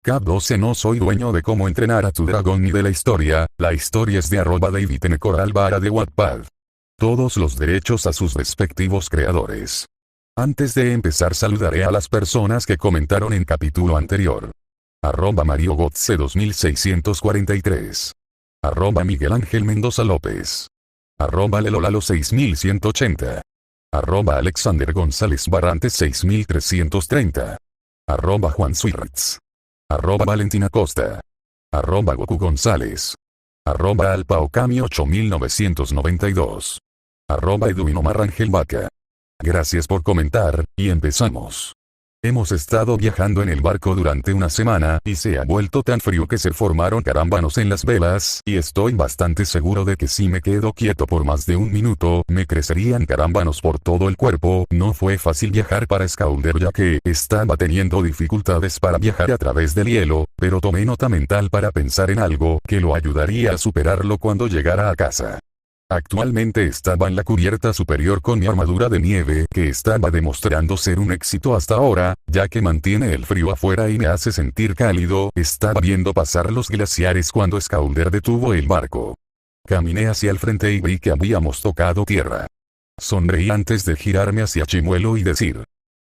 Cap 12 No soy dueño de cómo entrenar a tu dragón ni de la historia es de @DavidNCoralvara de Wattpad. Todos los derechos a sus respectivos creadores. Antes de empezar saludaré a las personas que comentaron en capítulo anterior. @MarioGotze 2643. @Miguel Ángel Mendoza López. @Lelolalo 6180. @Alexander González Barrantes 6330. @Juan Suirritz. @Valentina Costa. @Goku González. @Alpaocami 8992. @Edwin Omar Ángel Vaca. Gracias por comentar, y empezamos. Hemos estado viajando en el barco durante una semana, y se ha vuelto tan frío que se formaron carámbanos en las velas, y estoy bastante seguro de que si me quedo quieto por más de un minuto, me crecerían carámbanos por todo el cuerpo. No fue fácil viajar para Scaunder ya que estaba teniendo dificultades para viajar a través del hielo, pero tomé nota mental para pensar en algo que lo ayudaría a superarlo cuando llegara a casa. Actualmente estaba en la cubierta superior con mi armadura de nieve que estaba demostrando ser un éxito hasta ahora, ya que mantiene el frío afuera y me hace sentir cálido. Estaba viendo pasar los glaciares cuando Scaunder detuvo el barco. Caminé hacia el frente y vi que habíamos tocado tierra. Sonreí antes de girarme hacia Chimuelo y decir: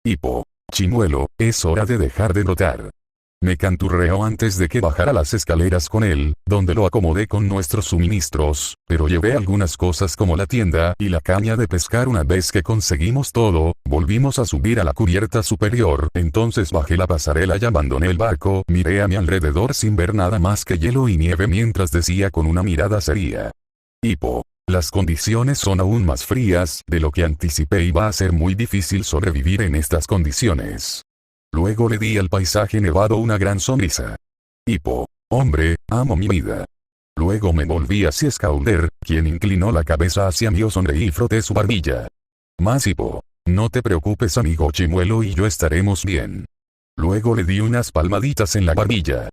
Hippo, Chimuelo, es hora de dejar de brotar. Me canturreó antes de que bajara las escaleras con él, donde lo acomodé con nuestros suministros, pero llevé algunas cosas como la tienda y la caña de pescar. Una vez que conseguimos todo, volvimos a subir a la cubierta superior. Entonces bajé la pasarela y abandoné el barco. Miré a mi alrededor sin ver nada más que hielo y nieve mientras decía con una mirada seria: Hippo, las condiciones son aún más frías de lo que anticipé y va a ser muy difícil sobrevivir en estas condiciones. Luego le di al paisaje nevado una gran sonrisa. Hippo, hombre, amo mi vida. Luego me volví hacia Scaunder, quien inclinó la cabeza hacia mí. Yo sonreí y froté su barbilla. Más Hippo. No te preocupes amigo Chimuelo y yo estaremos bien. Luego le di unas palmaditas en la barbilla.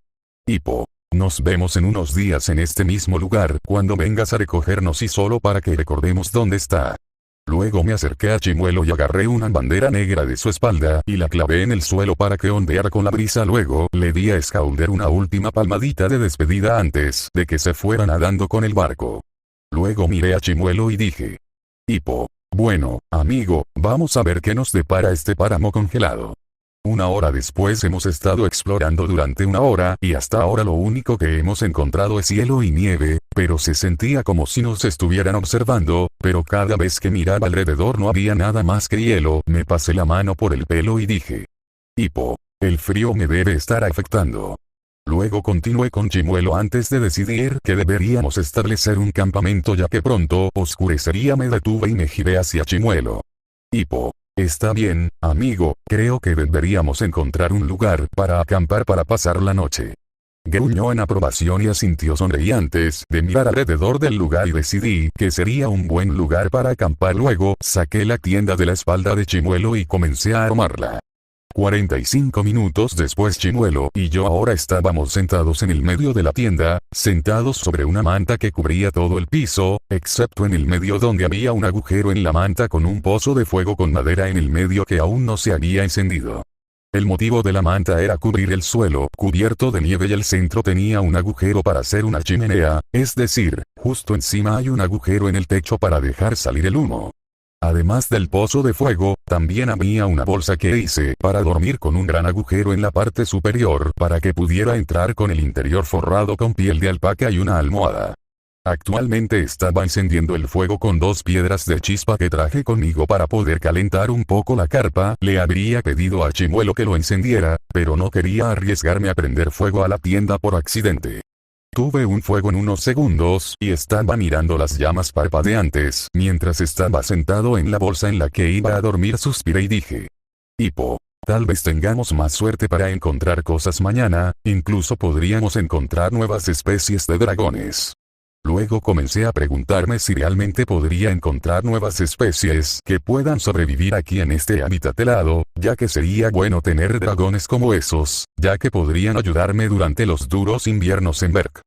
Hippo, nos vemos en unos días en este mismo lugar cuando vengas a recogernos y solo para que recordemos dónde está. Luego me acerqué a Chimuelo y agarré una bandera negra de su espalda y la clavé en el suelo para que ondeara con la brisa. Luego le di a Scaunder una última palmadita de despedida antes de que se fuera nadando con el barco. Luego miré a Chimuelo y dije: Hippo, bueno, amigo, vamos a ver qué nos depara este páramo congelado. Una hora después hemos estado explorando durante una hora y hasta ahora lo único que hemos encontrado es hielo y nieve, pero se sentía como si nos estuvieran observando, pero cada vez que miraba alrededor no había nada más que hielo. Me pasé la mano por el pelo y dije: Hippo, el frío me debe estar afectando. Luego continué con Chimuelo antes de decidir que deberíamos establecer un campamento ya que pronto oscurecería. Me detuve y me giré hacia Chimuelo. Hippo, está bien, amigo, creo que deberíamos encontrar un lugar para acampar para pasar la noche. Gruñó en aprobación y asintió. Sonreí antes de mirar alrededor del lugar y decidí que sería un buen lugar para acampar. Luego saqué la tienda de la espalda de Chimuelo y comencé a armarla. 45 minutos después Chimuelo y yo ahora estábamos sentados en el medio de la tienda, sentados sobre una manta que cubría todo el piso, excepto en el medio donde había un agujero en la manta con un pozo de fuego con madera en el medio que aún no se había encendido. El motivo de la manta era cubrir el suelo cubierto de nieve y el centro tenía un agujero para hacer una chimenea, es decir, justo encima hay un agujero en el techo para dejar salir el humo. Además del pozo de fuego, también había una bolsa que hice para dormir con un gran agujero en la parte superior para que pudiera entrar con el interior forrado con piel de alpaca y una almohada. Actualmente estaba encendiendo el fuego con 2 piedras de chispa que traje conmigo para poder calentar un poco la carpa. Le habría pedido a Chimuelo que lo encendiera, pero no quería arriesgarme a prender fuego a la tienda por accidente. Tuve un fuego en unos segundos y estaba mirando las llamas parpadeantes mientras estaba sentado en la bolsa en la que iba a dormir. Suspiré y dije: Hippo, tal vez tengamos más suerte para encontrar cosas mañana, incluso podríamos encontrar nuevas especies de dragones. Luego comencé a preguntarme si realmente podría encontrar nuevas especies que puedan sobrevivir aquí en este hábitat helado, ya que sería bueno tener dragones como esos, ya que podrían ayudarme durante los duros inviernos en Berk.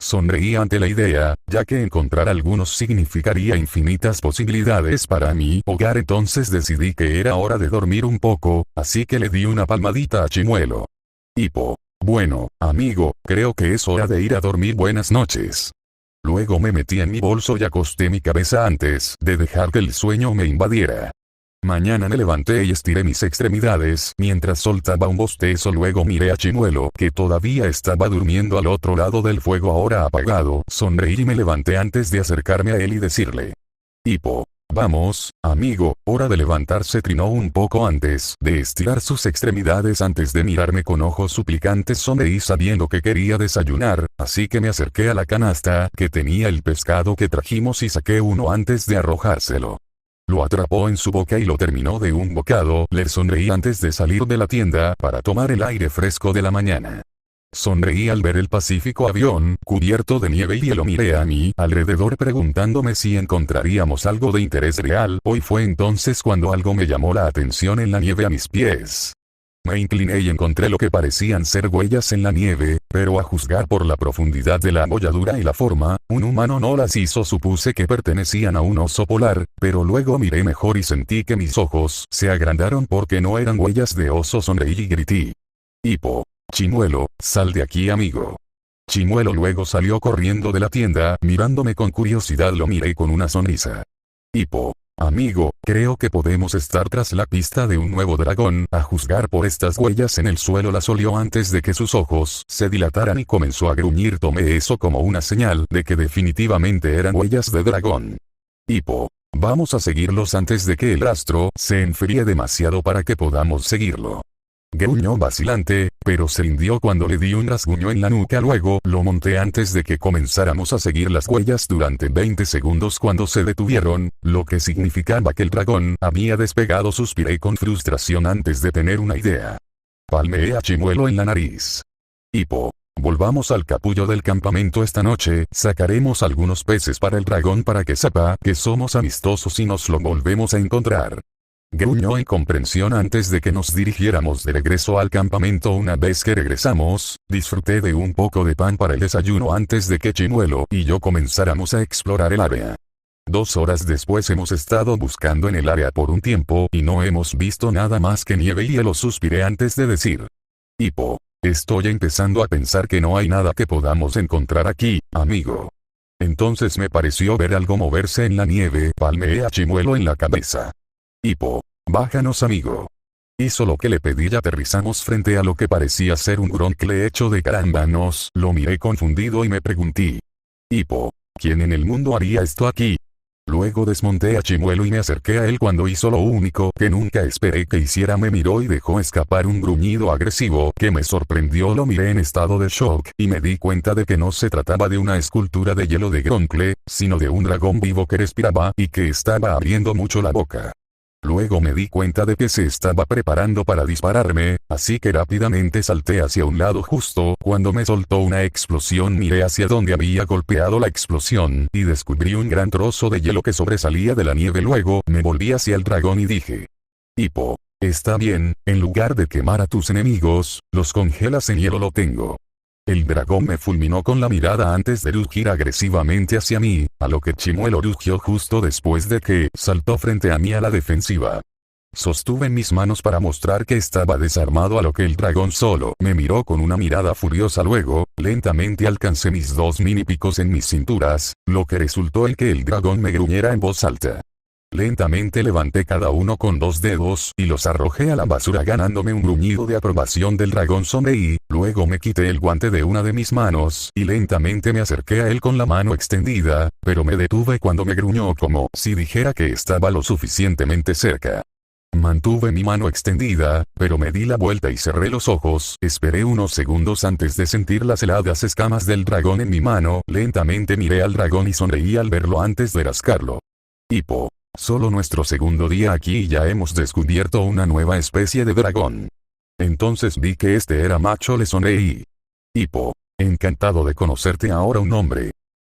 Sonreí ante la idea, ya que encontrar algunos significaría infinitas posibilidades para mi hogar. Entonces decidí que era hora de dormir un poco, así que le di una palmadita a Chimuelo. Hippo, Bueno, amigo, creo que es hora de ir a dormir. Buenas noches. Luego me metí en mi bolso y acosté mi cabeza antes de dejar que el sueño me invadiera. Mañana me levanté y estiré mis extremidades mientras soltaba un bostezo. Luego miré a Chimuelo, que todavía estaba durmiendo al otro lado del fuego ahora apagado. Sonreí y me levanté antes de acercarme a él y decirle: Hippo. Vamos, amigo, hora de levantarse. Trinó un poco antes de estirar sus extremidades. Antes de mirarme con ojos suplicantes sonreí sabiendo que quería desayunar, así que me acerqué a la canasta que tenía el pescado que trajimos y saqué uno antes de arrojárselo. Lo atrapó en su boca y lo terminó de un bocado. Le sonreí antes de salir de la tienda para tomar el aire fresco de la mañana. Sonreí al ver el Pacífico avión, cubierto de nieve y hielo. Miré a mi alrededor preguntándome si encontraríamos algo de interés real. Hoy fue entonces cuando algo me llamó la atención en la nieve a mis pies. Me incliné y encontré lo que parecían ser huellas en la nieve, pero a juzgar por la profundidad de la abolladura y la forma, un humano no las hizo. Supuse que pertenecían a un oso polar, pero luego miré mejor y sentí que mis ojos se agrandaron porque no eran huellas de oso. Sonreí y grité: Hippo. Chimuelo, sal de aquí, amigo. Chimuelo luego salió corriendo de la tienda. Mirándome con curiosidad lo miré con una sonrisa. Hippo. Amigo, creo que podemos estar tras la pista de un nuevo dragón. A juzgar por estas huellas en el suelo. Las olió antes de que sus ojos se dilataran y comenzó a gruñir. Tomé eso como una señal de que definitivamente eran huellas de dragón. Hippo. Vamos a seguirlos antes de que el rastro se enfríe demasiado para que podamos seguirlo. Gruñó vacilante, pero se rindió cuando le di un rasguño en la nuca. Luego lo monté antes de que comenzáramos a seguir las huellas durante 20 segundos. Cuando se detuvieron, lo que significaba que el dragón había despegado. Suspiré con frustración antes de tener una idea. Palmeé a Chimuelo en la nariz. Hippo. Volvamos al capullo del campamento esta noche. Sacaremos algunos peces para el dragón para que sepa que somos amistosos y nos lo volvemos a encontrar. Gruñó en comprensión antes de que nos dirigiéramos de regreso al campamento. Una vez que regresamos, disfruté de un poco de pan para el desayuno antes de que Chimuelo y yo comenzáramos a explorar el área. 2 horas después hemos estado buscando en el área por un tiempo y no hemos visto nada más que nieve y hielo. Suspiré antes de decir: Hippo. Estoy empezando a pensar que no hay nada que podamos encontrar aquí, amigo. Entonces me pareció ver algo moverse en la nieve. Palmeé a Chimuelo en la cabeza. Hippo. Bájanos, amigo. Hizo lo que le pedí y aterrizamos frente a lo que parecía ser un broncle hecho de carámbanos. Lo miré confundido y me pregunté: Hippo. ¿Quién en el mundo haría esto aquí? Luego desmonté a Chimuelo y me acerqué a él cuando hizo lo único que nunca esperé que hiciera. Me miró y dejó escapar un gruñido agresivo que me sorprendió. Lo miré en estado de shock y me di cuenta de que no se trataba de una escultura de hielo de broncle, sino de un dragón vivo que respiraba y que estaba abriendo mucho la boca. Luego me di cuenta de que se estaba preparando para dispararme, así que rápidamente salté hacia un lado. Justo cuando me soltó una explosión miré hacia donde había golpeado la explosión y descubrí un gran trozo de hielo que sobresalía de la nieve. Luego me volví hacia el dragón y dije: Hippo. Está bien, en lugar de quemar a tus enemigos, los congelas en hielo. Lo tengo. El dragón me fulminó con la mirada antes de rugir agresivamente hacia mí, a lo que Chimuelo rugió justo después de que saltó frente a mí a la defensiva. Sostuve mis manos para mostrar que estaba desarmado, a lo que el dragón solo me miró con una mirada furiosa. Luego, lentamente alcancé mis 2 mini picos en mis cinturas, lo que resultó en que el dragón me gruñera en voz alta. Lentamente levanté cada uno con 2 dedos y los arrojé a la basura ganándome un gruñido de aprobación del dragón. Sonreí, luego me quité el guante de una de mis manos y lentamente me acerqué a él con la mano extendida, pero me detuve cuando me gruñó como si dijera que estaba lo suficientemente cerca. Mantuve mi mano extendida, pero me di la vuelta y cerré los ojos. Esperé unos segundos antes de sentir las heladas escamas del dragón en mi mano. Lentamente miré al dragón y sonreí al verlo antes de rascarlo. Hippo. Solo nuestro segundo día aquí y ya hemos descubierto una nueva especie de dragón. Entonces vi que este era macho. Le sonreí. Hippo. Encantado de conocerte. Ahora un hombre.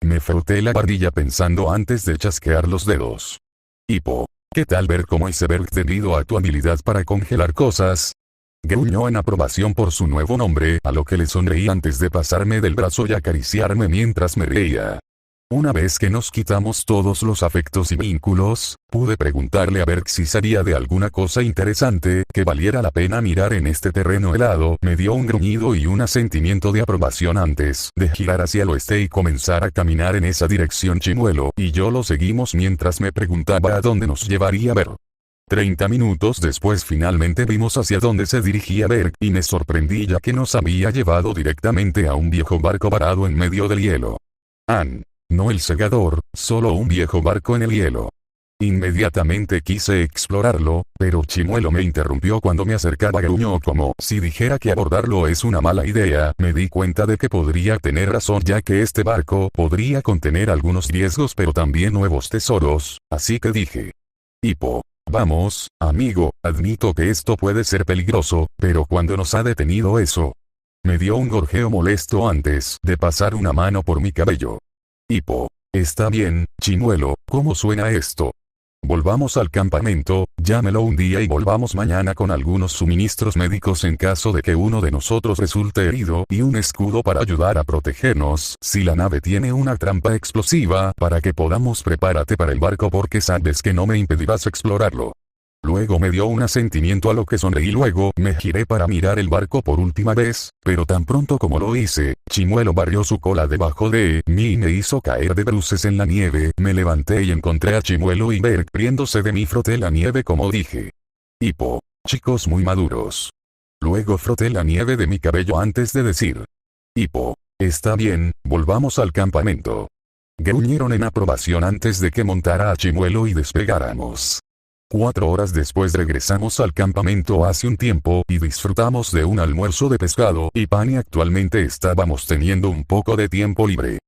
Me froté la barbilla pensando antes de chasquear los dedos. Hippo. ¿Qué tal ver como iceberg debido a tu habilidad para congelar cosas? Gruñó en aprobación por su nuevo nombre, a lo que le sonreí antes de pasarme del brazo y acariciarme mientras me reía. Una vez que nos quitamos todos los afectos y vínculos, pude preguntarle a Berg si sabía de alguna cosa interesante que valiera la pena mirar en este terreno helado. Me dio un gruñido y un asentimiento de aprobación antes de girar hacia el oeste y comenzar a caminar en esa dirección. Chimuelo y yo lo seguimos mientras me preguntaba a dónde nos llevaría Berg. 30 minutos después finalmente vimos hacia dónde se dirigía Berg y me sorprendí ya que nos había llevado directamente a un viejo barco varado en medio del hielo. No el segador, solo un viejo barco en el hielo. Inmediatamente quise explorarlo, pero Chimuelo me interrumpió cuando me acercaba. Gruñó como si dijera que abordarlo es una mala idea. Me di cuenta de que podría tener razón ya que este barco podría contener algunos riesgos pero también nuevos tesoros, así que dije: Hippo, vamos, amigo, admito que esto puede ser peligroso, pero ¿cuándo nos ha detenido eso? Me dio un gorjeo molesto antes de pasar una mano por mi cabello. Hippo, está bien, Chimuelo, ¿cómo suena esto? Volvamos al campamento, llámelo un día y volvamos mañana con algunos suministros médicos en caso de que uno de nosotros resulte herido y un escudo para ayudar a protegernos si la nave tiene una trampa explosiva para que podamos. Prepárate para el barco porque sabes que no me impedirás explorarlo. Luego me dio un asentimiento a lo que sonreí. Luego me giré para mirar el barco por última vez, pero tan pronto como lo hice, Chimuelo barrió su cola debajo de mí y me hizo caer de bruces en la nieve. Me levanté y encontré a Chimuelo y Berg riéndose de mí. Froté la nieve como dije. Hippo, chicos muy maduros. Luego froté la nieve de mi cabello antes de decir: Hippo, está bien, volvamos al campamento. Gruñeron en aprobación antes de que montara a Chimuelo y despegáramos. 4 horas después regresamos al campamento hace un tiempo y disfrutamos de un almuerzo de pescado y pan y actualmente estábamos teniendo un poco de tiempo libre.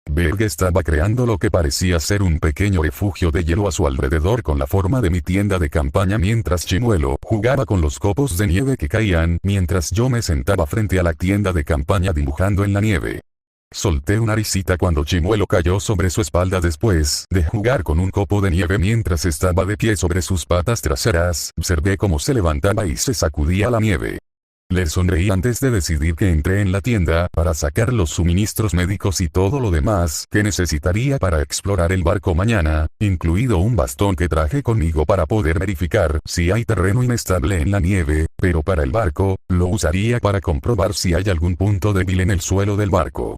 Berg estaba creando lo que parecía ser un pequeño refugio de hielo a su alrededor con la forma de mi tienda de campaña mientras Chimuelo jugaba con los copos de nieve que caían mientras yo me sentaba frente a la tienda de campaña dibujando en la nieve. Solté una risita cuando Chimuelo cayó sobre su espalda después de jugar con un copo de nieve mientras estaba de pie sobre sus patas traseras. Observé cómo se levantaba y se sacudía la nieve. Le sonreí antes de decidir que entré en la tienda para sacar los suministros médicos y todo lo demás que necesitaría para explorar el barco mañana, incluido un bastón que traje conmigo para poder verificar si hay terreno inestable en la nieve, pero para el barco, lo usaría para comprobar si hay algún punto débil en el suelo del barco.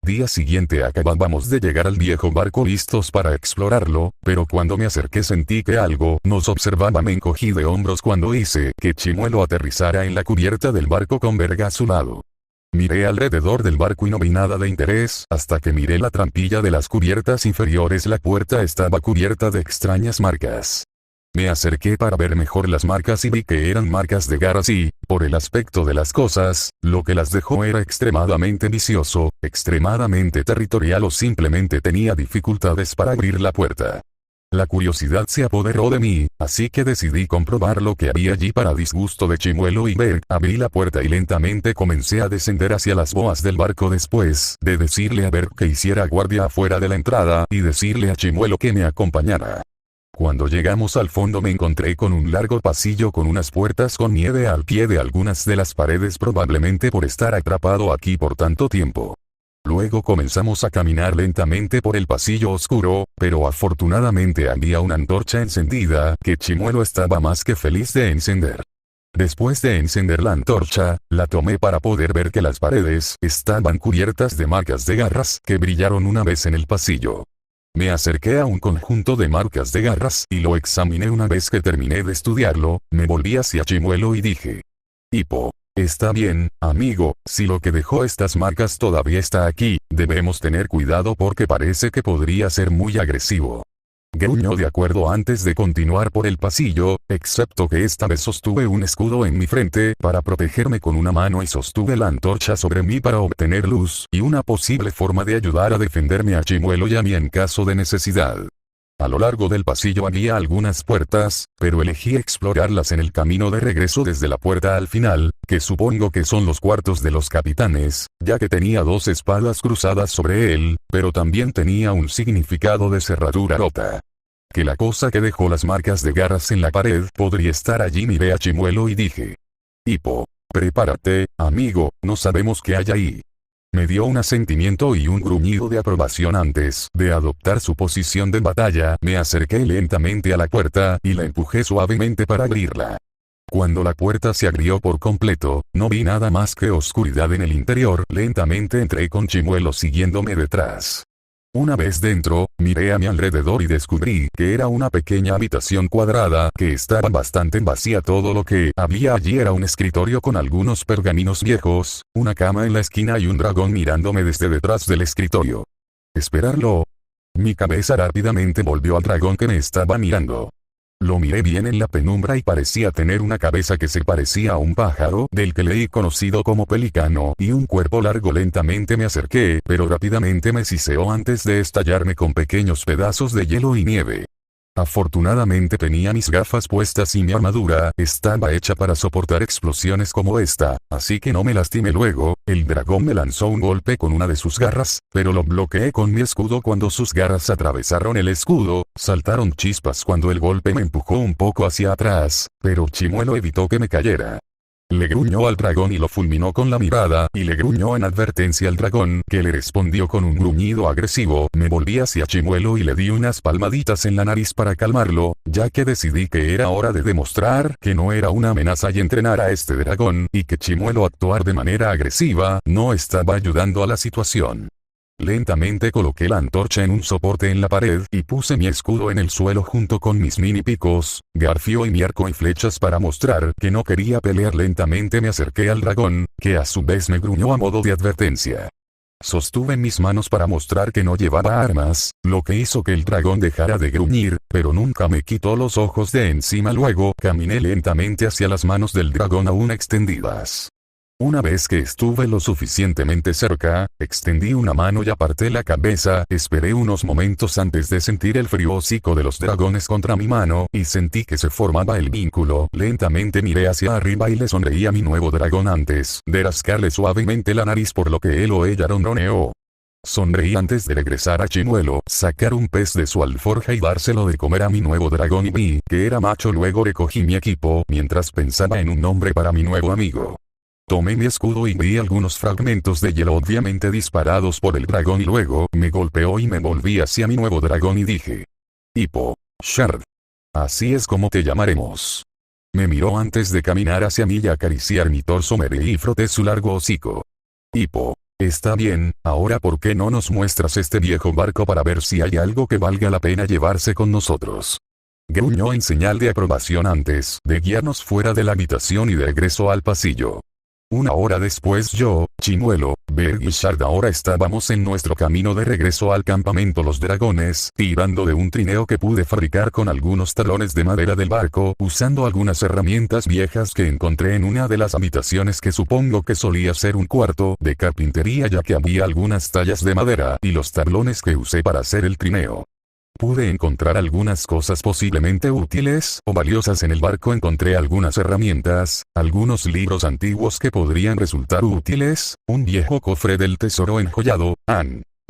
Día siguiente acabábamos de llegar al viejo barco listos para explorarlo, pero cuando me acerqué sentí que algo nos observaba. Me encogí de hombros cuando hice que Chimuelo aterrizara en la cubierta del barco con Berg a su lado. Miré alrededor del barco y no vi nada de interés hasta que miré la trampilla de las cubiertas inferiores. La puerta estaba cubierta de extrañas marcas. Me acerqué para ver mejor las marcas y vi que eran marcas de garras y, por el aspecto de las cosas, lo que las dejó era extremadamente vicioso, extremadamente territorial o simplemente tenía dificultades para abrir la puerta. La curiosidad se apoderó de mí, así que decidí comprobar lo que había allí. Para disgusto de Chimuelo y Berg, abrí la puerta y lentamente comencé a descender hacia las boas del barco después de decirle a Berg que hiciera guardia afuera de la entrada y decirle a Chimuelo que me acompañara. Cuando llegamos al fondo me encontré con un largo pasillo con unas puertas con nieve al pie de algunas de las paredes, probablemente por estar atrapado aquí por tanto tiempo. Luego comenzamos a caminar lentamente por el pasillo oscuro, pero afortunadamente había una antorcha encendida que Chimuelo estaba más que feliz de encender. Después de encender la antorcha, la tomé para poder ver que las paredes estaban cubiertas de marcas de garras que brillaron una vez en el pasillo. Me acerqué a un conjunto de marcas de garras y lo examiné. Una vez que terminé de estudiarlo, me volví hacia Chimuelo y dije: Hippo, está bien, amigo, si lo que dejó estas marcas todavía está aquí, debemos tener cuidado porque parece que podría ser muy agresivo. Gruñó de acuerdo antes de continuar por el pasillo, excepto que esta vez sostuve un escudo en mi frente para protegerme con una mano y sostuve la antorcha sobre mí para obtener luz y una posible forma de ayudar a defenderme a Chimuelo y a mí en caso de necesidad. A lo largo del pasillo había algunas puertas, pero elegí explorarlas en el camino de regreso desde la puerta al final, que supongo que son los cuartos de los capitanes, ya que tenía 2 espadas cruzadas sobre él, pero también tenía un significado de cerradura rota. Que la cosa que dejó las marcas de garras en la pared podría estar allí. Miré a Chimuelo y dije: Hippo, prepárate, amigo, no sabemos qué hay ahí. Me dio un asentimiento y un gruñido de aprobación. Antes de adoptar su posición de batalla, me acerqué lentamente a la puerta, y la empujé suavemente para abrirla. Cuando la puerta se abrió por completo, no vi nada más que oscuridad en el interior. Lentamente entré con Chimuelo siguiéndome detrás. Una vez dentro, miré a mi alrededor y descubrí que era una pequeña habitación cuadrada que estaba bastante vacía. Todo lo que había allí era un escritorio con algunos pergaminos viejos, una cama en la esquina y un dragón mirándome desde detrás del escritorio. ¿Esperarlo? Mi cabeza rápidamente volvió al dragón que me estaba mirando. Lo miré bien en la penumbra y parecía tener una cabeza que se parecía a un pájaro del que leí conocido como pelicano y un cuerpo largo. Lentamente me acerqué, pero rápidamente me siseó antes de estallarme con pequeños pedazos de hielo y nieve. Afortunadamente tenía mis gafas puestas y mi armadura estaba hecha para soportar explosiones como esta, así que no me lastimé. Luego, el dragón me lanzó un golpe con una de sus garras, pero lo bloqueé con mi escudo. Cuando sus garras atravesaron el escudo, saltaron chispas cuando el golpe me empujó un poco hacia atrás, pero Chimuelo evitó que me cayera. Le gruñó al dragón y lo fulminó con la mirada, y le gruñó en advertencia al dragón, que le respondió con un gruñido agresivo. Me volví hacia Chimuelo y le di unas palmaditas en la nariz para calmarlo, ya que decidí que era hora de demostrar que no era una amenaza y entrenar a este dragón, y que Chimuelo actuar de manera agresiva no estaba ayudando a la situación. Lentamente coloqué la antorcha en un soporte en la pared y puse mi escudo en el suelo junto con mis mini picos, garfio y mi arco y flechas para mostrar que no quería pelear. Lentamente me acerqué al dragón, que a su vez me gruñó a modo de advertencia. Sostuve mis manos para mostrar que no llevaba armas, lo que hizo que el dragón dejara de gruñir, pero nunca me quitó los ojos de encima. Luego caminé lentamente hacia las manos del dragón aún extendidas. Una vez que estuve lo suficientemente cerca, extendí una mano y aparté la cabeza. Esperé unos momentos antes de sentir el frío hocico de los dragones contra mi mano, y sentí que se formaba el vínculo. Lentamente miré hacia arriba y le sonreí a mi nuevo dragón antes de rascarle suavemente la nariz, por lo que él o ella ronroneó. Sonreí antes de regresar a Chimuelo, sacar un pez de su alforja y dárselo de comer a mi nuevo dragón, y vi que era macho. Luego recogí mi equipo mientras pensaba en un nombre para mi nuevo amigo. Tomé mi escudo y vi algunos fragmentos de hielo obviamente disparados por el dragón, y luego me golpeó y me volví hacia mi nuevo dragón y dije: Hippo, Shard. Así es como te llamaremos. Me miró antes de caminar hacia mí y acariciar mi torso. Me reí y froté su largo hocico. Hippo, está bien, ahora ¿por qué no nos muestras este viejo barco para ver si hay algo que valga la pena llevarse con nosotros? Gruñó en señal de aprobación antes de guiarnos fuera de la habitación y regresó al pasillo. Una hora después yo, Chimuelo, Berg y Shard ahora estábamos en nuestro camino de regreso al campamento Los Dragones, tirando de un trineo que pude fabricar con algunos talones de madera del barco, usando algunas herramientas viejas que encontré en una de las habitaciones que supongo que solía ser un cuarto de carpintería, ya que había algunas tallas de madera y los tablones que usé para hacer el trineo. Pude encontrar algunas cosas posiblemente útiles o valiosas en el barco. Encontré algunas herramientas, algunos libros antiguos que podrían resultar útiles, un viejo cofre del tesoro enjollado,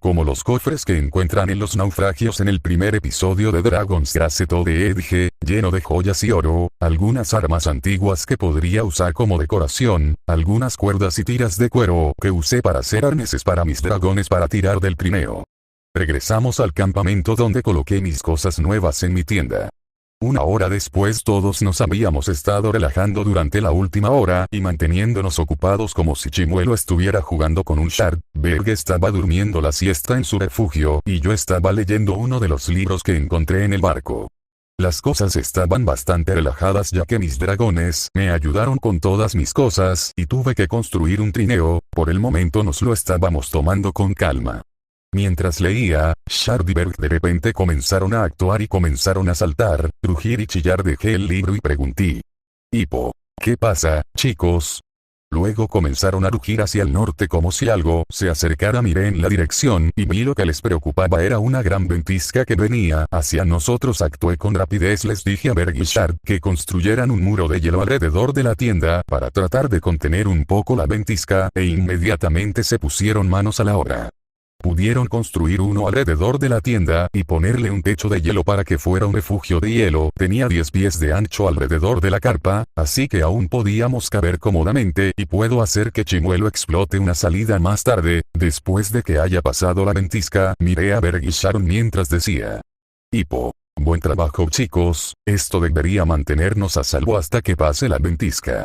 como los cofres que encuentran en los naufragios en el primer episodio de Dragon's Gate de Edge, lleno de joyas y oro, algunas armas antiguas que podría usar como decoración, algunas cuerdas y tiras de cuero que usé para hacer arneses para mis dragones para tirar del trineo. Regresamos al campamento donde coloqué mis cosas nuevas en mi tienda. Una hora después todos nos habíamos estado relajando durante la última hora y manteniéndonos ocupados como si Chimuelo estuviera jugando con un Shard, Berg estaba durmiendo la siesta en su refugio y yo estaba leyendo uno de los libros que encontré en el barco. Las cosas estaban bastante relajadas ya que mis dragones me ayudaron con todas mis cosas y tuve que construir un trineo. Por el momento nos lo estábamos tomando con calma. Mientras leía, Shard y Berg de repente comenzaron a actuar y comenzaron a saltar, crujir y chillar. Dejé el libro y pregunté: Hippo, ¿qué pasa, chicos? Luego comenzaron a rugir hacia el norte como si algo se acercara. Miré en la dirección y vi lo que les preocupaba era una gran ventisca que venía hacia nosotros. Actué con rapidez. Les dije a Berg y Shard que construyeran un muro de hielo alrededor de la tienda para tratar de contener un poco la ventisca, e inmediatamente se pusieron manos a la obra. Pudieron construir uno alrededor de la tienda y ponerle un techo de hielo para que fuera un refugio de hielo. Tenía 10 pies de ancho alrededor de la carpa, así que aún podíamos caber cómodamente y puedo hacer que Chimuelo explote una salida más tarde, Después de que haya pasado la ventisca, miré a Berg y Sharon mientras decía: Hippo. Buen trabajo chicos, esto debería mantenernos a salvo hasta que pase la ventisca.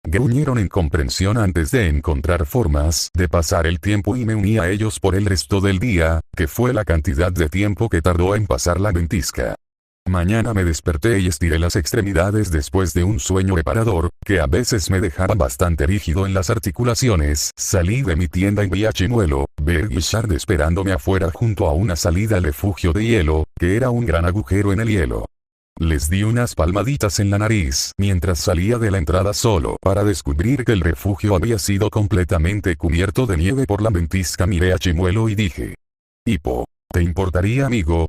Gruñeron en comprensión antes de encontrar formas de pasar el tiempo y me uní a ellos por el resto del día, que fue la cantidad de tiempo que tardó en pasar la ventisca. Mañana me desperté y estiré las extremidades después de un sueño reparador, que a veces me dejaba bastante rígido en las articulaciones. Salí de mi tienda y vi a Chimuelo, Berg y Shard esperándome afuera junto a una salida al refugio de hielo, que era un gran agujero en el hielo. Les di unas palmaditas en la nariz mientras salía de la entrada solo para descubrir que el refugio había sido completamente cubierto de nieve por la ventisca. Miré a Chimuelo y dije: Hippo, ¿te importaría amigo?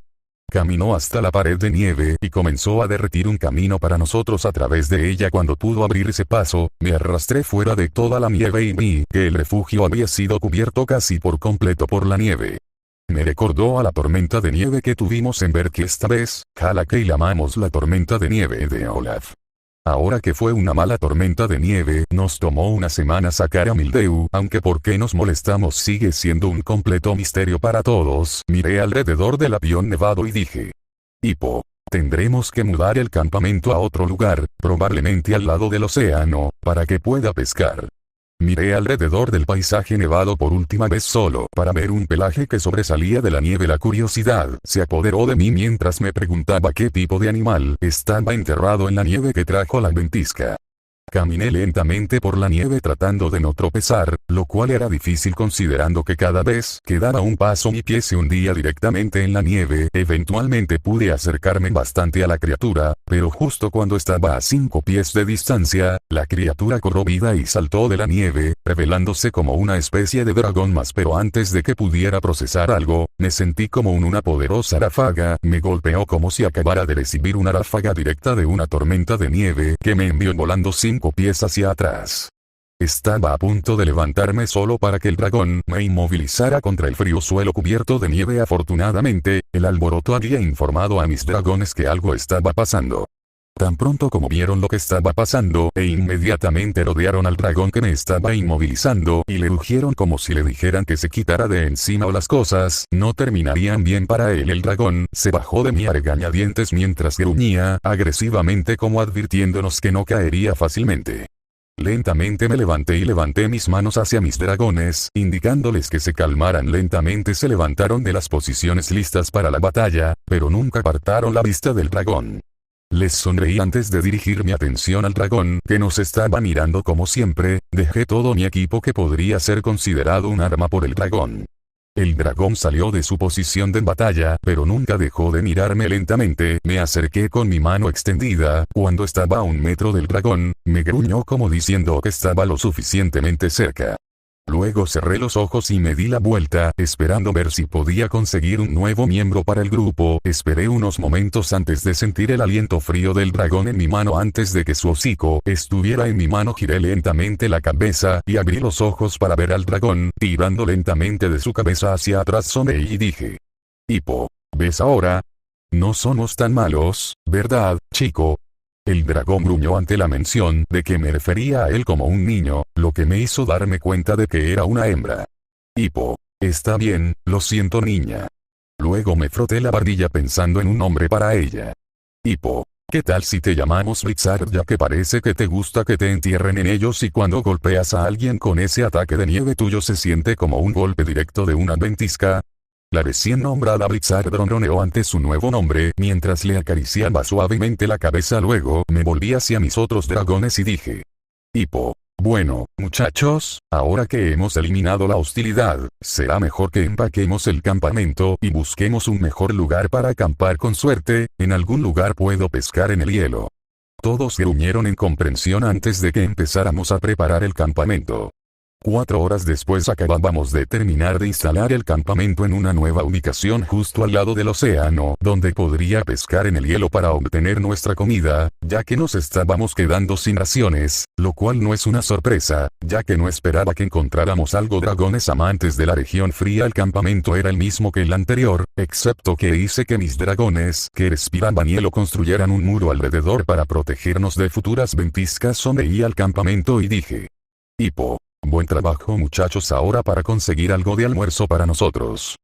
Caminó hasta la pared de nieve y comenzó a derretir un camino para nosotros a través de ella. Cuando pudo abrirse paso, me arrastré fuera de toda la nieve y vi que el refugio había sido cubierto casi por completo por la nieve. Me recordó a la tormenta de nieve que tuvimos en Berk esta vez, a la que llamamos la tormenta de nieve de Olaf. Ahora que fue una mala tormenta de nieve, nos tomó una semana sacar a Mildeu, aunque por qué nos molestamos sigue siendo un completo misterio para todos. Miré alrededor del avión nevado y dije: Hippo, tendremos que mudar el campamento a otro lugar, probablemente al lado del océano, para que pueda pescar. Miré alrededor del paisaje nevado por última vez solo para ver un pelaje que sobresalía de la nieve. La curiosidad se apoderó de mí mientras me preguntaba qué tipo de animal estaba enterrado en la nieve que trajo la ventisca. Caminé lentamente por la nieve tratando de no tropezar, lo cual era difícil considerando que cada vez que daba un paso mi pie se hundía directamente en la nieve. Eventualmente pude acercarme bastante a la criatura, pero justo cuando estaba a 5 pies de distancia, la criatura cobró vida y saltó de la nieve, revelándose como una especie de dragón más. Pero antes de que pudiera procesar algo, me sentí como una poderosa ráfaga me golpeó como si acabara de recibir una ráfaga directa de una tormenta de nieve que me envió volando 5 pies hacia atrás. Estaba a punto de levantarme solo para que el dragón me inmovilizara contra el frío suelo cubierto de nieve. Afortunadamente, el alboroto había informado a mis dragones que algo estaba pasando. Tan pronto como vieron lo que estaba pasando, inmediatamente rodearon al dragón que me estaba inmovilizando y le rugieron como si le dijeran que se quitara de encima o las cosas no terminarían bien para él. El dragón se bajó de mí a regañadientes mientras gruñía agresivamente como advirtiéndonos que no caería fácilmente. Lentamente me levanté y levanté mis manos hacia mis dragones, indicándoles que se calmaran. Lentamente se levantaron de las posiciones listas para la batalla, pero nunca apartaron la vista del dragón. Les sonreí antes de dirigir mi atención al dragón, que nos estaba mirando como siempre. Dejé todo mi equipo que podría ser considerado un arma por el dragón. El dragón salió de su posición de batalla, pero nunca dejó de mirarme. Lentamente me acerqué con mi mano extendida. Cuando estaba a 1 metro del dragón, me gruñó como diciendo que estaba lo suficientemente cerca. Luego cerré los ojos y me di la vuelta, esperando ver si podía conseguir un nuevo miembro para el grupo. Esperé unos momentos antes de sentir el aliento frío del dragón en mi mano. Antes de que su hocico estuviera en mi mano, giré lentamente la cabeza y abrí los ojos para ver al dragón, tirando lentamente de su cabeza hacia atrás. Sonreí y dije: Hippo, ¿ves ahora? No somos tan malos, ¿verdad, chico? El dragón gruñó ante la mención de que me refería a él como un niño, lo que me hizo darme cuenta de que era una hembra. Hippo, está bien, lo siento niña. Luego me froté la barbilla pensando en un nombre para ella. Hippo, ¿qué tal si te llamamos Blizzard, ya que parece que te gusta que te entierren en ellos y cuando golpeas a alguien con ese ataque de nieve tuyo se siente como un golpe directo de una ventisca? La recién nombrada Blizzard ronroneó ante su nuevo nombre mientras le acariciaba suavemente la cabeza. Luego me volví hacia mis otros dragones y dije: Hippo, bueno, muchachos, ahora que hemos eliminado la hostilidad, será mejor que empaquemos el campamento y busquemos un mejor lugar para acampar. Con suerte, en algún lugar puedo pescar en el hielo. Todos gruñeron en comprensión antes de que empezáramos a preparar el campamento. 4 horas después acabábamos de terminar de instalar el campamento en una nueva ubicación justo al lado del océano, donde podría pescar en el hielo para obtener nuestra comida, ya que nos estábamos quedando sin raciones, lo cual no es una sorpresa, ya que no esperaba que encontráramos algo. Dragones amantes de la región fría. El campamento era el mismo que el anterior, excepto que hice que mis dragones que respiraban hielo construyeran un muro alrededor para protegernos de futuras ventiscas. Sonreí al campamento y dije: Hippo, Buen trabajo muchachos, ahora para conseguir algo de almuerzo para nosotros.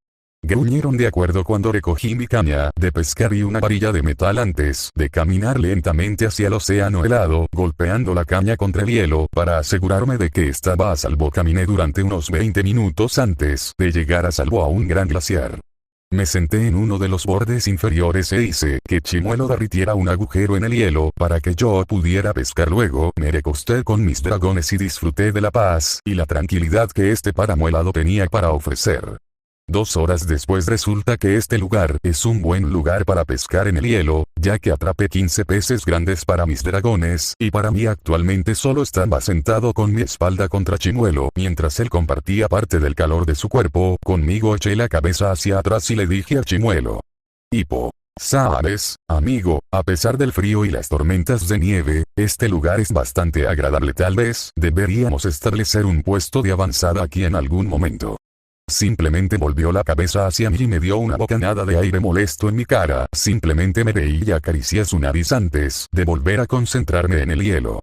Gruñeron de acuerdo cuando recogí mi caña de pescar y una varilla de metal antes de caminar lentamente hacia el océano helado, golpeando la caña contra el hielo para asegurarme de que estaba a salvo. Caminé durante unos 20 minutos antes de llegar a salvo a un gran glaciar. Me senté en uno de los bordes inferiores e hice que Chimuelo derritiera un agujero en el hielo para que yo pudiera pescar. Luego me recosté con mis dragones y disfruté de la paz y la tranquilidad que este páramo helado tenía para ofrecer. 2 horas después resulta que este lugar es un buen lugar para pescar en el hielo, ya que atrapé 15 peces grandes para mis dragones y para mí. Actualmente solo estaba sentado con mi espalda contra Chimuelo mientras él compartía parte del calor de su cuerpo conmigo. Eché la cabeza hacia atrás y le dije a Chimuelo: Hippo, sabes, amigo, a pesar del frío y las tormentas de nieve, este lugar es bastante agradable. Tal vez deberíamos establecer un puesto de avanzada aquí en algún momento. Simplemente volvió la cabeza hacia mí y me dio una bocanada de aire molesto en mi cara. Simplemente me reí y acaricié su nariz antes de volver a concentrarme en el hielo.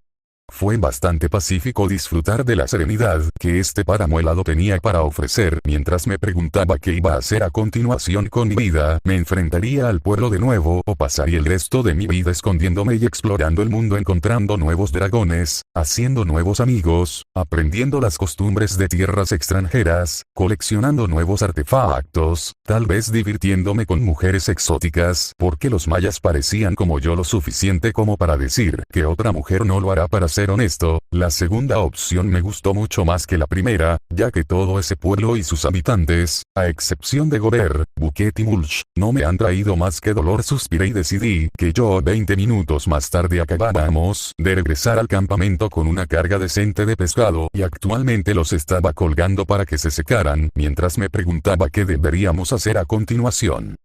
Fue bastante pacífico disfrutar de la serenidad que este páramo helado tenía para ofrecer. Mientras me preguntaba qué iba a hacer a continuación con mi vida, me enfrentaría al pueblo de nuevo o pasaría el resto de mi vida escondiéndome y explorando el mundo, encontrando nuevos dragones, haciendo nuevos amigos, aprendiendo las costumbres de tierras extranjeras, coleccionando nuevos artefactos, tal vez divirtiéndome con mujeres exóticas, porque los mayas parecían como yo lo suficiente como para decir que otra mujer no lo hará. Para ser honesto, la segunda opción me gustó mucho más que la primera, ya que todo ese pueblo y sus habitantes, a excepción de Gober, Buket y Mulch, no me han traído más que dolor. Suspiré y decidí que yo 20 minutos más tarde acabábamos de regresar al campamento con una carga decente de pescado y actualmente los estaba colgando para que se secaran mientras me preguntaba qué deberíamos hacer a continuación.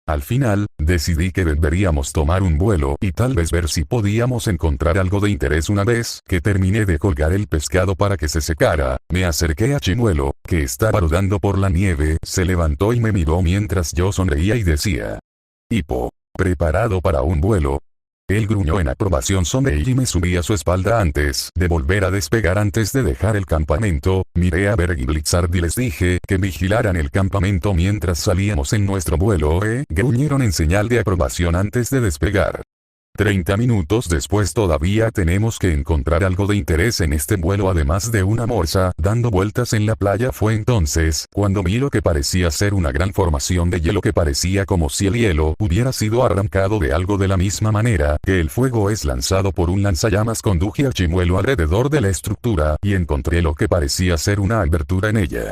Al final, decidí que deberíamos tomar un vuelo y tal vez ver si podíamos encontrar algo de interés. Una vez que terminé de colgar el pescado para que se secara, me acerqué a Chimuelo, que estaba rodando por la nieve. Se levantó y me miró mientras yo sonreía y decía: Hippo, ¿preparado para un vuelo? Él gruñó en aprobación. Sonreí y me subí a su espalda antes de volver a despegar. Antes de dejar el campamento, miré a Berg y Blizzard y les dije que vigilaran el campamento mientras salíamos en nuestro vuelo. Gruñeron en señal de aprobación antes de despegar. 30 minutos después todavía tenemos que encontrar algo de interés en este vuelo además de una morsa dando vueltas en la playa. Fue entonces cuando vi lo que parecía ser una gran formación de hielo que parecía como si el hielo hubiera sido arrancado de algo. De la misma manera que el fuego es lanzado por un lanzallamas, conduje a Chimuelo alrededor de la estructura y encontré lo que parecía ser una abertura en ella.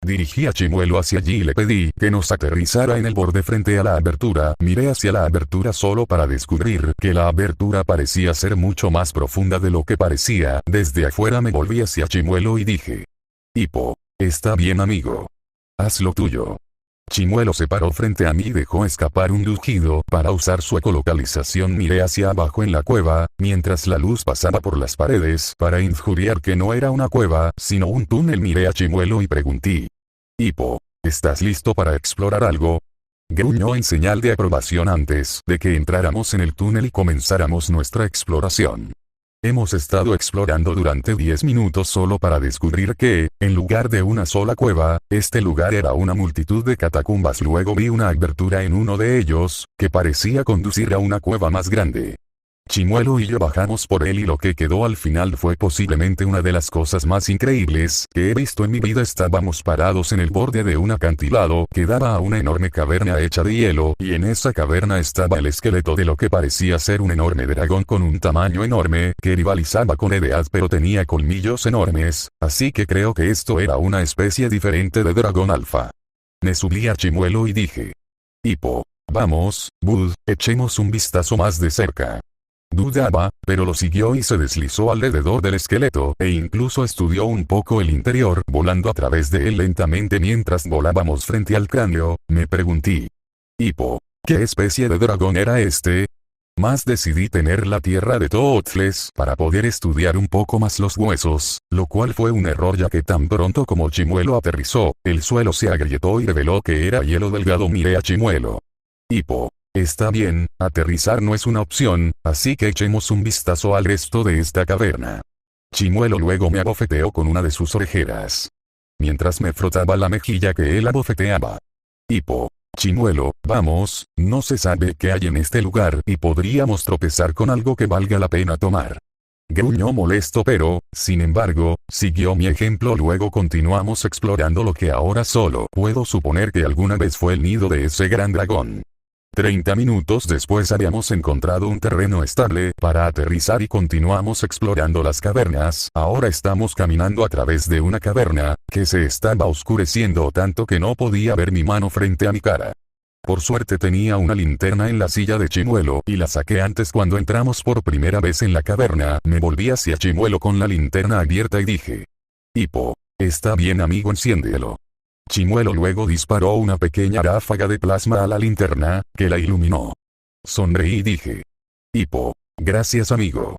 Dirigí a Chimuelo hacia allí y le pedí que nos aterrizara en el borde frente a la abertura. Miré hacia la abertura solo para descubrir que la abertura parecía ser mucho más profunda de lo que parecía. Desde afuera me volví hacia Chimuelo y dije: Hippo, está bien amigo. Haz lo tuyo. Chimuelo se paró frente a mí y dejó escapar un rugido para usar su ecolocalización. Miré hacia abajo en la cueva, mientras la luz pasaba por las paredes para injuriar que no era una cueva, sino un túnel. Miré a Chimuelo y pregunté: Hippo, ¿estás listo para explorar algo? Gruñó en señal de aprobación antes de que entráramos en el túnel y comenzáramos nuestra exploración. Hemos estado explorando durante 10 minutos solo para descubrir que, en lugar de una sola cueva, este lugar era una multitud de catacumbas. Luego vi una abertura en uno de ellos, que parecía conducir a una cueva más grande. Chimuelo y yo bajamos por él y lo que quedó al final fue posiblemente una de las cosas más increíbles que he visto en mi vida. Estábamos parados en el borde de un acantilado que daba a una enorme caverna hecha de hielo y en esa caverna estaba el esqueleto de lo que parecía ser un enorme dragón con un tamaño enorme que rivalizaba con Edeaz, pero tenía colmillos enormes, así que creo que esto era una especie diferente de dragón alfa. Me subí a Chimuelo y dije: Hippo, vamos, Bud, echemos un vistazo más de cerca. Dudaba, pero lo siguió y se deslizó alrededor del esqueleto e incluso estudió un poco el interior, volando a través de él lentamente. Mientras volábamos frente al cráneo, me pregunté: Hippo, ¿qué especie de dragón era este? Más decidí tener la tierra de Tootles para poder estudiar un poco más los huesos, lo cual fue un error ya que tan pronto como Chimuelo aterrizó, el suelo se agrietó y reveló que era hielo delgado. Miré a Chimuelo. Hippo, está bien, aterrizar no es una opción, así que echemos un vistazo al resto de esta caverna. Chimuelo luego me abofeteó con una de sus orejeras, mientras me frotaba la mejilla que él abofeteaba. Hipo. Chimuelo, vamos, no se sabe qué hay en este lugar y podríamos tropezar con algo que valga la pena tomar. Gruñó molesto pero, sin embargo, siguió mi ejemplo. Luego continuamos explorando lo que ahora solo puedo suponer que alguna vez fue el nido de ese gran dragón. 30 minutos después habíamos encontrado un terreno estable para aterrizar y continuamos explorando las cavernas. Ahora estamos caminando a través de una caverna, que se estaba oscureciendo tanto que no podía ver mi mano frente a mi cara. Por suerte tenía una linterna en la silla de Chimuelo y la saqué antes. Cuando entramos por primera vez en la caverna. Me volví hacia Chimuelo con la linterna abierta y dije: Hipo. Está bien amigo, enciéndelo. Chimuelo luego disparó una pequeña ráfaga de plasma a la linterna, que la iluminó. Sonreí y dije: Hipo. Gracias amigo.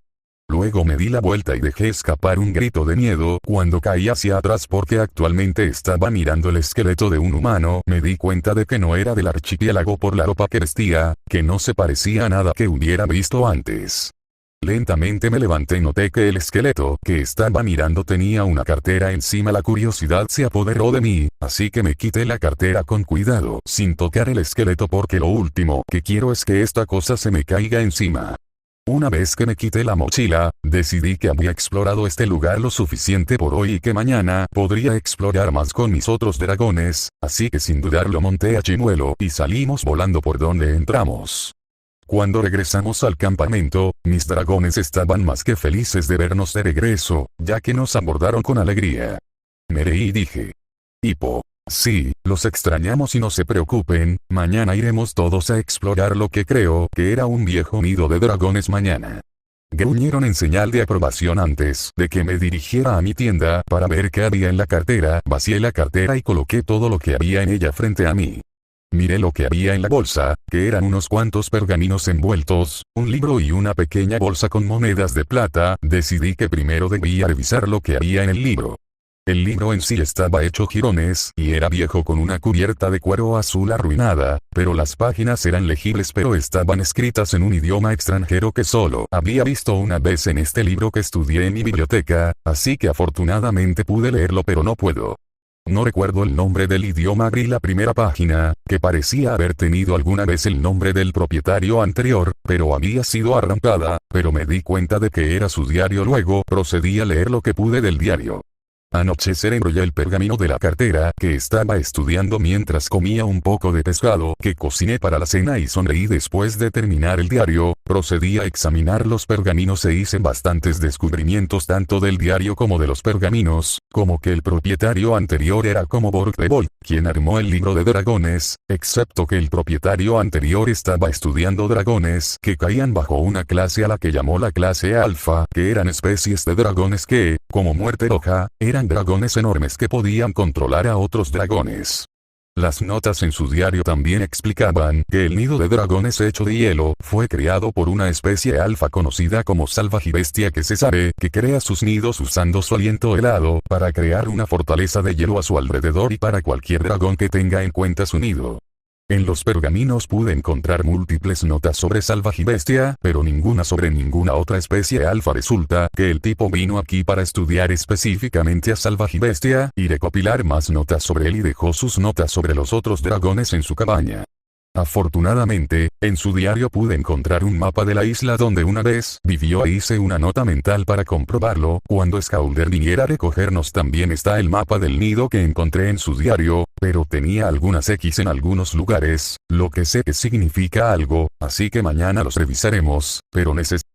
Luego me di la vuelta y dejé escapar un grito de miedo cuando caí hacia atrás porque actualmente estaba mirando el esqueleto de un humano. Me di cuenta de que no era del archipiélago por la ropa que vestía, que no se parecía a nada que hubiera visto antes. Lentamente me levanté y noté que el esqueleto que estaba mirando tenía una cartera encima. La curiosidad se apoderó de mí, así que me quité la cartera con cuidado sin tocar el esqueleto porque lo último que quiero es que esta cosa se me caiga encima. Una vez que me quité la mochila, decidí que había explorado este lugar lo suficiente por hoy y que mañana podría explorar más con mis otros dragones, así que sin dudarlo monté a Chimuelo y salimos volando por donde entramos. Cuando regresamos al campamento, mis dragones estaban más que felices de vernos de regreso, ya que nos abordaron con alegría. Me reí y dije: Hipo. Sí, los extrañamos y no se preocupen, mañana iremos todos a explorar lo que creo que era un viejo nido de dragones mañana. Gruñeron en señal de aprobación antes de que me dirigiera a mi tienda para ver qué había en la cartera. Vacié la cartera y coloqué todo lo que había en ella frente a mí. Miré lo que había en la bolsa, que eran unos cuantos pergaminos envueltos, un libro y una pequeña bolsa con monedas de plata. Decidí que primero debía revisar lo que había en el libro. El libro en sí estaba hecho jirones y era viejo con una cubierta de cuero azul arruinada, pero las páginas eran legibles pero estaban escritas en un idioma extranjero que solo había visto una vez en este libro que estudié en mi biblioteca, así que afortunadamente pude leerlo pero no recuerdo el nombre del idioma. Abrí la primera página, que parecía haber tenido alguna vez el nombre del propietario anterior, pero había sido arrancada, pero me di cuenta de que era su diario. Luego procedí a leer lo que pude del diario. Anochecer. Enrollé el pergamino de la cartera que estaba estudiando mientras comía un poco de pescado que cociné para la cena y sonreí después de terminar el diario. Procedí a examinar los pergaminos e hice bastantes descubrimientos tanto del diario como de los pergaminos, como que el propietario anterior era como Borg de Volt, quien armó el libro de dragones, excepto que el propietario anterior estaba estudiando dragones que caían bajo una clase a la que llamó la clase alfa, que eran especies de dragones que, como Muerte Roja, eran dragones enormes que podían controlar a otros dragones. Las notas en su diario también explicaban que el nido de dragones hecho de hielo fue creado por una especie alfa conocida como salvajibestia, que se sabe que crea sus nidos usando su aliento helado para crear una fortaleza de hielo a su alrededor y para cualquier dragón que tenga en cuenta su nido. En los pergaminos pude encontrar múltiples notas sobre salvajibestia, pero ninguna sobre ninguna otra especie alfa. Resulta que el tipo vino aquí para estudiar específicamente a salvajibestia y recopilar más notas sobre él y dejó sus notas sobre los otros dragones en su cabaña. Afortunadamente, en su diario pude encontrar un mapa de la isla donde una vez vivió e hice una nota mental para comprobarlo. Cuando Scouter viniera a recogernos también está el mapa del nido que encontré en su diario, pero tenía algunas X en algunos lugares, lo que sé que significa algo, así que mañana los revisaremos, pero necesito